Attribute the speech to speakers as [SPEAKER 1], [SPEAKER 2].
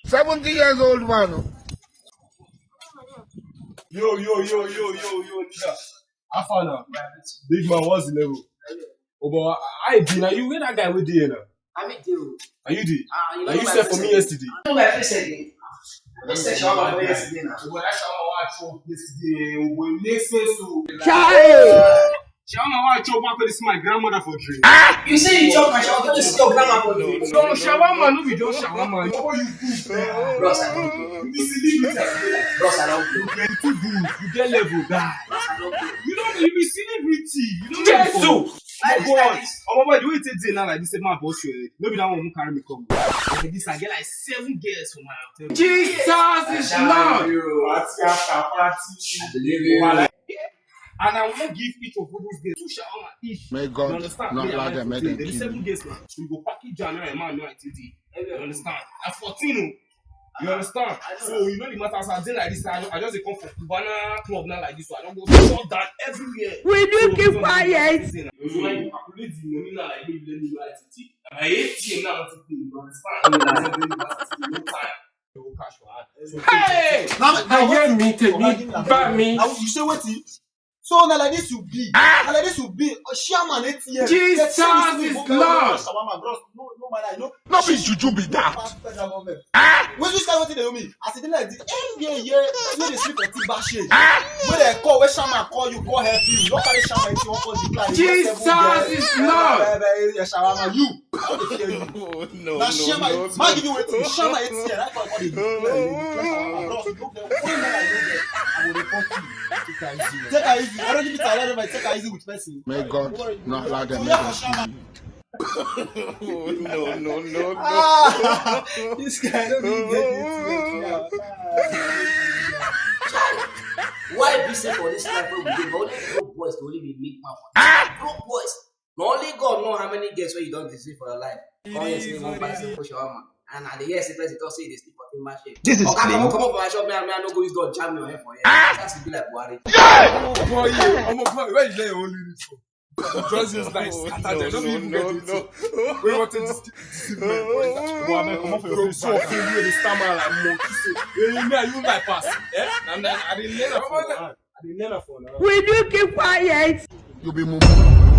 [SPEAKER 1] 70 years old man.
[SPEAKER 2] Yo, nigga. I found out. Big man, what's the level? Oh, but I did. Now you where that guy with you now?
[SPEAKER 3] I meet you.
[SPEAKER 2] Are you did?
[SPEAKER 3] You
[SPEAKER 2] you said for me yesterday.
[SPEAKER 3] I know my face again. I said shawarma for yesterday now.
[SPEAKER 2] But that shawarma I chop yesterday. When make sense to. Shawarma I chop after this my grandmother for drink.
[SPEAKER 3] You say you chop my shawarma, this is your grandma for drink.
[SPEAKER 2] No, shawarma no be just shawarma. What you do?
[SPEAKER 3] Bros, I don't do.
[SPEAKER 2] You be silly.
[SPEAKER 3] Bros, I don't do.
[SPEAKER 2] You too good. You get level that.
[SPEAKER 3] Bros, I don't do.
[SPEAKER 2] You be celebrity. You don't know.
[SPEAKER 3] Like this.
[SPEAKER 2] Oh my boy, the way it is now like this, my boss here. Maybe that one won't carry me come. Like this, I get like 7 girls for my hotel. Jesus is Lord. Party after party.
[SPEAKER 3] I believe you.
[SPEAKER 2] And I want to give each of those girls 2 shawarma each.
[SPEAKER 1] May God not allow them.
[SPEAKER 2] There is 7 girls now. We go package January and man no ITD. You understand? And 14. You understand? So you know the matter. I did like this. I just come from Cubana club now like this. So I don't go shut down everywhere.
[SPEAKER 4] Will you keep quiet?
[SPEAKER 2] So when you calculate the money now, like maybe let me know ITT. And my ATM now to pay. You understand? No time. You go cash for her. Hey!
[SPEAKER 5] Now hear me, take me, back me.
[SPEAKER 6] Now you say what? So now like this you be. Now like this you be. Shaman ATM.
[SPEAKER 5] Jesus is Lord.
[SPEAKER 6] No matter.
[SPEAKER 1] Not be juju be that.
[SPEAKER 6] When you start what they do me, I said like this. Yeah. When they sleep on T-bar shade. When they call, when Shaman call you, go help you. Don't carry Shaman ATM for the plan.
[SPEAKER 5] Jesus is Lord.
[SPEAKER 6] Shaman, you. How they fear you? No. Now Shaman, man give you waiting. Shaman ATM. That's why I call it. I will report you. Take her easy. I don't give it to another, but take her easy with person.
[SPEAKER 1] May God not allow them.
[SPEAKER 5] No.
[SPEAKER 6] This guy don't even get it.
[SPEAKER 3] Why be say for this life where we do only broke boys to only be make man? Broke boys. Not only God know how many girls where you don't deceive for your life. Come here, say one buy some for shawarma. And at the year, say person say they sleep for in my shape.
[SPEAKER 1] This is
[SPEAKER 3] come up for my shop, man. I no go use God jam your head for you. That's to be like Buhari.
[SPEAKER 2] I'm a boy. Where is there only this? Just use like scatter. Don't even get it. We want to deceive me. Come up for your face. So feel you the stammer like monkey. You like pass. And then I didn't learn for now.
[SPEAKER 4] Will you keep quiet?
[SPEAKER 1] You be moving.